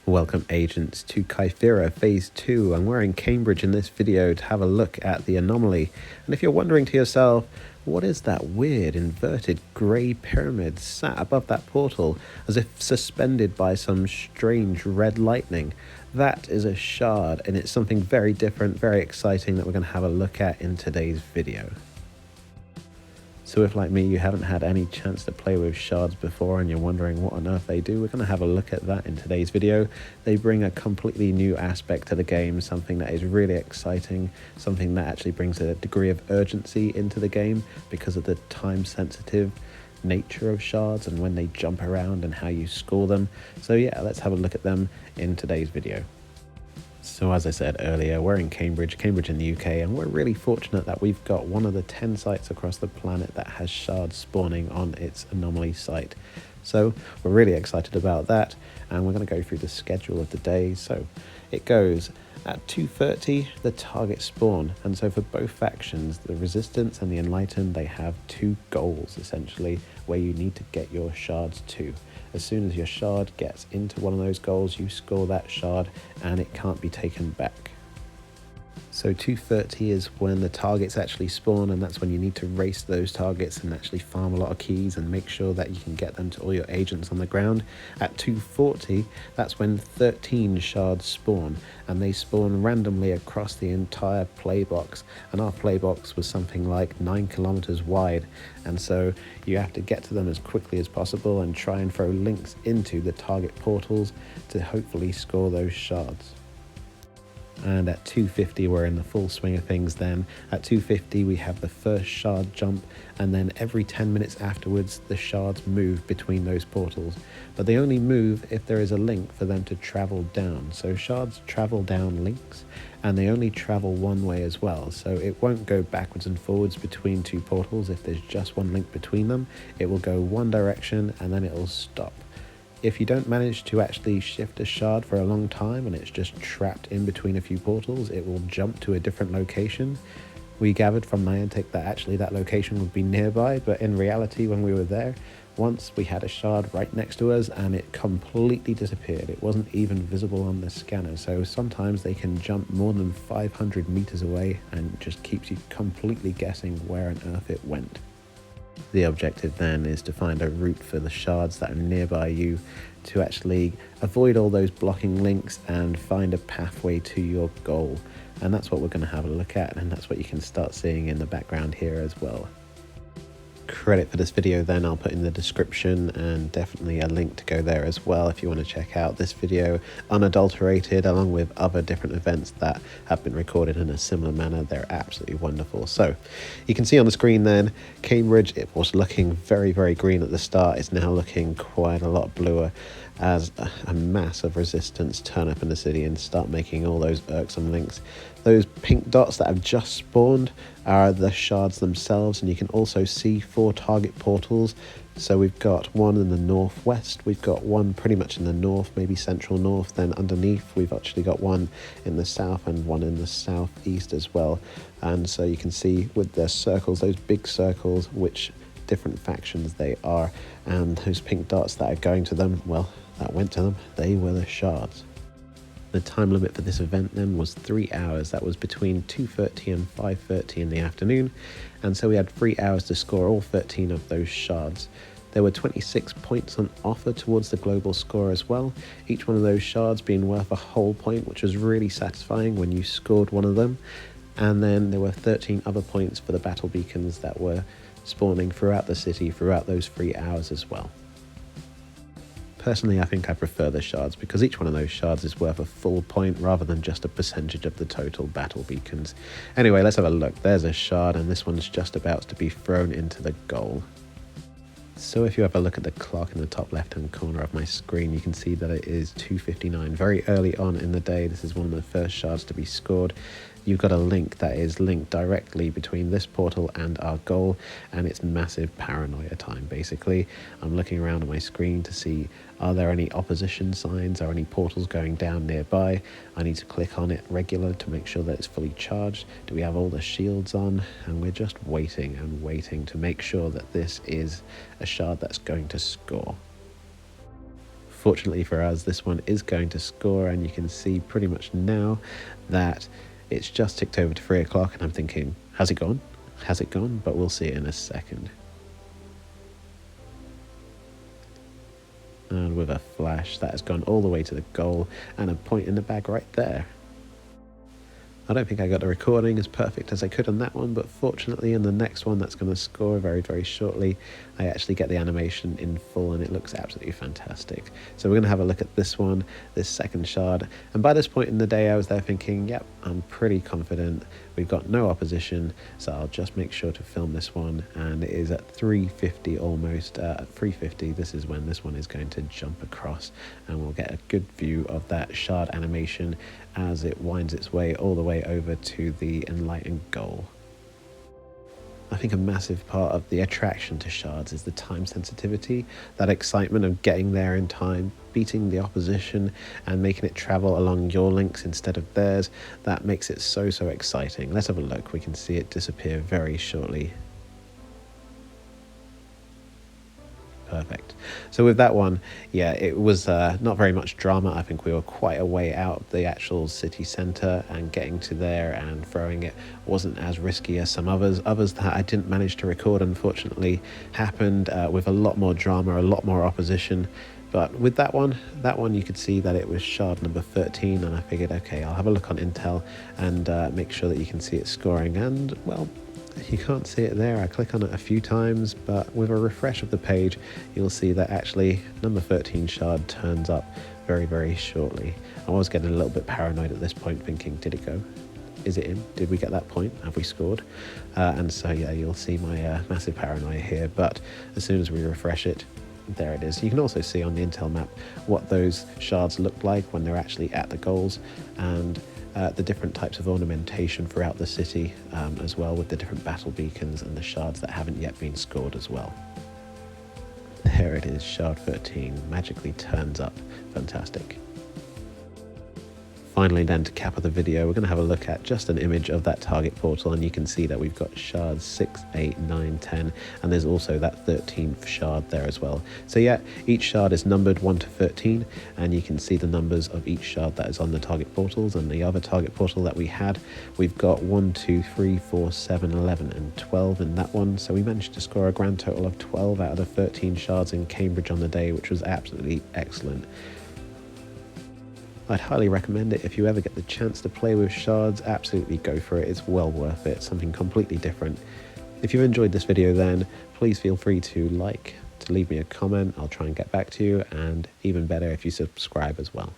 Welcome agents to Kythera Phase 2, and we're in Cambridge in this video to have a look at the anomaly. And if you're wondering to yourself, what is that weird inverted grey pyramid sat above that portal as if suspended by some strange red lightning? That is a shard, and it's something very different, very exciting that we're going to have a look at in today's video. So if, like me, you haven't had any chance to play with shards before and you're wondering what on earth they do, we're going to have a look at that in today's video. They bring a completely new aspect to the game, something that is really exciting, something that actually brings a degree of urgency into the game because of the time-sensitive nature of shards and when they jump around and how you score them. So yeah, let's have a look at them in today's video. So as I said earlier, we're in Cambridge in the UK, and we're really fortunate that we've got one of the 10 sites across the planet that has shards spawning on its anomaly site. So we're really excited about that, and we're going to go through the schedule of the day. So it goes at 2:30, the target spawn, and so for both factions, the Resistance and the Enlightened, they have two goals essentially where you need to get your shards to. As soon as your shard gets into one of those goals, you score that shard and it can't be taken back. So 2:30 is when the targets actually spawn, and that's when you need to race those targets and actually farm a lot of keys and make sure that you can get them to all your agents on the ground. At 2:40, that's when 13 shards spawn, and they spawn randomly across the entire playbox. And our playbox was something like 9 kilometers wide, and so you have to get to them as quickly as possible and try and throw links into the target portals to hopefully score those shards. And at 2:50 we're in the full swing of things then. At 2:50 we have the first shard jump, and then every 10 minutes afterwards the shards move between those portals. But they only move if there is a link for them to travel down. So shards travel down links, and they only travel one way as well. So it won't go backwards and forwards between two portals if there's just one link between them. It will go one direction and then it will stop. If you don't manage to actually shift a shard for a long time and it's just trapped in between a few portals, it will jump to a different location. We gathered from Niantic that actually that location would be nearby, but in reality when we were there, once we had a shard right next to us and it completely disappeared. It wasn't even visible on the scanner, so sometimes they can jump more than 500 meters away and just keeps you completely guessing where on earth it went. The objective then is to find a route for the shards that are nearby you to actually avoid all those blocking links and find a pathway to your goal. And that's what we're going to have a look at, and that's what you can start seeing in the background here as well. Credit for this video then I'll put in the description, and definitely a link to go there as well if you want to check out this video unadulterated, along with other different events that have been recorded in a similar manner. They're absolutely wonderful. So you can see on the screen then, Cambridge, it was looking very green at the start. It's now looking quite a lot bluer as a mass of resistance turn up in the city and start making all those irksome links. Those pink dots that have just spawned are the shards themselves, and you can also see 4 target portals. So we've got one in the northwest, we've got one pretty much in the north, maybe central north, then underneath we've actually got one in the south and one in the southeast as well. And so you can see with the circles, those big circles, which different factions they are, and those pink dots that are going to them, well, that went to them, they were the shards. The time limit for this event then was 3 hours. That was between 2:30 and 5:30 in the afternoon, and so we had 3 hours to score all 13 of those shards. There were 26 points on offer towards the global score as well, each one of those shards being worth a whole point, which was really satisfying when you scored one of them. And then there were 13 other points for the battle beacons that were spawning throughout the city throughout those 3 hours as well. Personally, I think I prefer the shards because each one of those shards is worth a full point rather than just a percentage of the total battle beacons. Anyway, let's have a look. There's a shard, and this one's just about to be thrown into the goal. So if you have a look at the clock in the top left hand corner of my screen, you can see that it is 2:59. Very early on in the day, this is one of the first shards to be scored. You've got a link that is linked directly between this portal and our goal, and it's massive paranoia time basically. I'm looking around on my screen to see, are there any opposition signs, are any portals going down nearby? I need to click on it regular to make sure that it's fully charged. Do we have all the shields on? And we're just waiting and waiting to make sure that this is a shard that's going to score. Fortunately for us, this one is going to score, and you can see pretty much now that it's just ticked over to 3 o'clock, and I'm thinking, has it gone? Has it gone? But we'll see it in a second. And with a flash, that has gone all the way to the goal, and a point in the bag right there. I don't think I got the recording as perfect as I could on that one, but fortunately in the next one that's going to score very, very shortly, I actually get the animation in full and it looks absolutely fantastic. So we're going to have a look at this one, this second shard, and by this point in the day I was there thinking, yep, I'm pretty confident, we've got no opposition, so I'll just make sure to film this one, and it is at 350 almost, at 350 this is when this one is going to jump across, and we'll get a good view of that shard animation as it winds its way all the way over to the enlightened goal. I think a massive part of the attraction to shards is the time sensitivity, that excitement of getting there in time, beating the opposition and making it travel along your links instead of theirs. That makes it so exciting. Let's have a look. We can see it disappear very shortly. Perfect. So with that one, yeah, it was not very much drama. I think we were quite a way out of the actual city centre, and getting to there and throwing it wasn't as risky as some others. Others that I didn't manage to record, unfortunately, happened with a lot more drama, a lot more opposition. But with that one you could see that it was shard number 13, and I figured, okay, I'll have a look on Intel and make sure that you can see it scoring, and well, you can't see it there. I click on it a few times, but with a refresh of the page you'll see that actually number 13 shard turns up very shortly. I was getting a little bit paranoid at this point, thinking, did it go? Is it in? Did we get that point? Have we scored? And so yeah, you'll see my massive paranoia here, but as soon as we refresh it, there it is. You can also see on the Intel map what those shards look like when they're actually at the goals, and the different types of ornamentation throughout the city as well, with the different battle beacons and the shards that haven't yet been scored as well. There it is, shard 13 magically turns up. Fantastic. Finally then, to cap off the video, we're going to have a look at just an image of that target portal, and you can see that we've got shards 6, 8, 9, 10, and there's also that 13th shard there as well. So yeah, each shard is numbered 1 to 13, and you can see the numbers of each shard that is on the target portals. And the other target portal that we had, we've got 1, 2, 3, 4, 7, 11 and 12 in that one, so we managed to score a grand total of 12 out of the 13 shards in Cambridge on the day, which was absolutely excellent. I'd highly recommend it if you ever get the chance to play with shards. Absolutely go for it, it's well worth it, something completely different. If you enjoyed this video then, please feel free to leave me a comment, I'll try and get back to you, and even better if you subscribe as well.